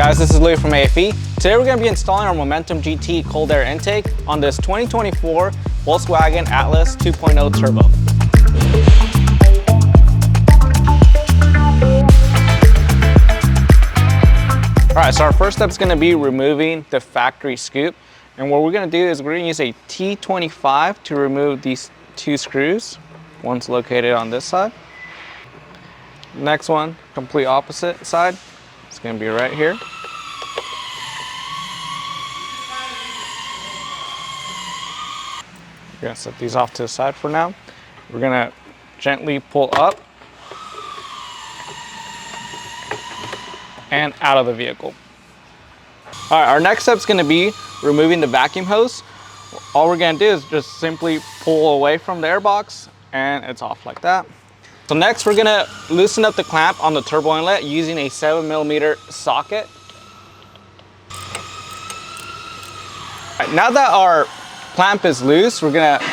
guys, this is Louis from AFE. Today we're going to be installing our Momentum GT cold air intake on this 2024 Volkswagen Atlas 2.0 Turbo. Alright, so our first step is going to be removing the factory scoop. And what we're going to do is we're going to use a T25 to remove these two screws. One's located on this side. Next one, complete opposite side. It's going to be right here. We're going to set these off to the side for now. We're going to gently pull up and out of the vehicle. All right, our next step is going to be removing the vacuum hose. All we're going to do is just simply pull away from the airbox and it's off like that. So next we're going to loosen up the clamp on the turbo inlet using a 7mm socket. All right, now that our clamp is loose, we're going to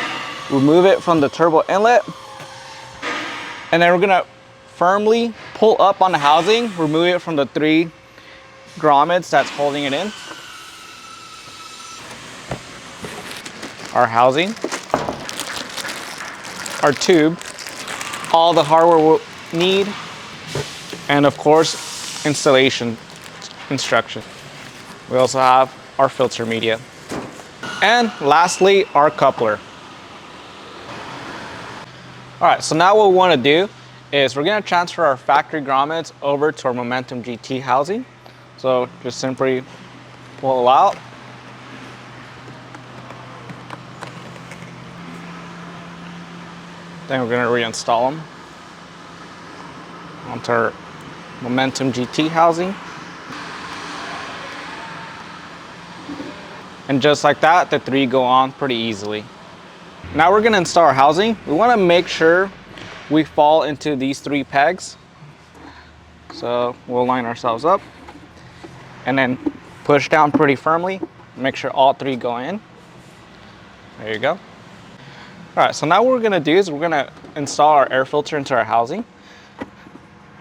remove it from the turbo inlet, and then we're going to firmly pull up on the housing, remove it from the 3 grommets that's holding it in. Our housing, our tube, all the hardware we'll need, and of course, installation instruction. We also have our filter media. And lastly, our coupler. All right, so now what we want to do is we're going to transfer our factory grommets over to our Momentum GT housing. So just simply pull out. Then we're going to reinstall them onto our Momentum GT housing. And just like that, the 3 go on pretty easily. Now we're going to install our housing. We want to make sure we fall into these 3 pegs. So we'll line ourselves up and then push down pretty firmly. Make sure all 3 go in. There you go. All right, so now what we're going to do is we're going to install our air filter into our housing.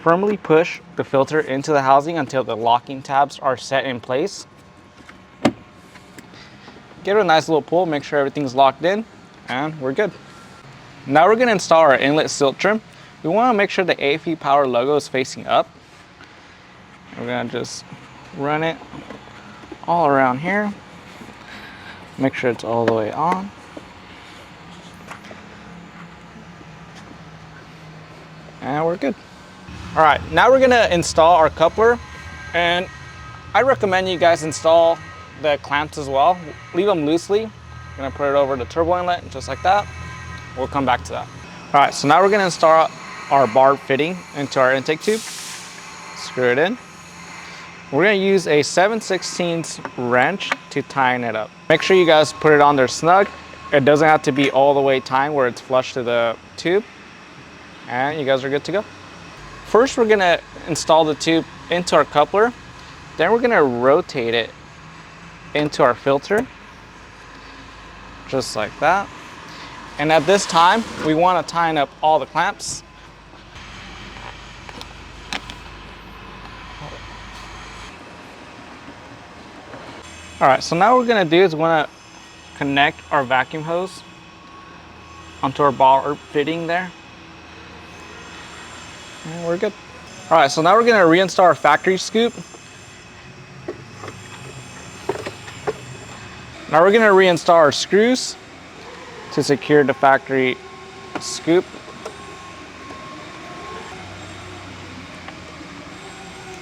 Firmly push the filter into the housing until the locking tabs are set in place. Give it a nice little pull, make sure everything's locked in, and we're good. Now we're going to install our inlet silt trim. We want to make sure the AFE Power logo is facing up. We're going to just run it all around here. Make sure it's all the way on. And we're good. All right, now we're going to install our coupler, and I recommend you guys install the clamps as well. Leave them loosely. I'm gonna put it over the turbo inlet just like that. We'll come back to that. All right, so now we're gonna install our barb fitting into our intake tube. Screw it in. We're gonna use a 7/16 wrench to tighten it up. Make sure you guys put it on there snug. It doesn't have to be all the way tight where it's flush to the tube. And you guys are good to go. First, we're gonna install the tube into our coupler. Then we're gonna rotate it into our filter, just like that. And at this time, we want to tighten up all the clamps. All right, so now what we're going to do is we want to connect our vacuum hose onto our barb fitting there. And we're good. All right, so now we're going to reinstall our factory scoop. Now we're going to reinstall our screws to secure the factory scoop.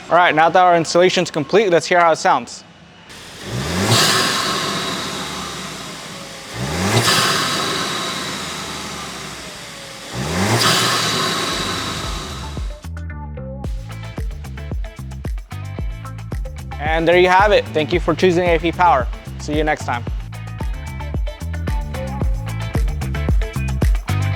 All right, now that our installation is complete, let's hear how it sounds. And there you have it. Thank you for choosing AFE Power. See you next time.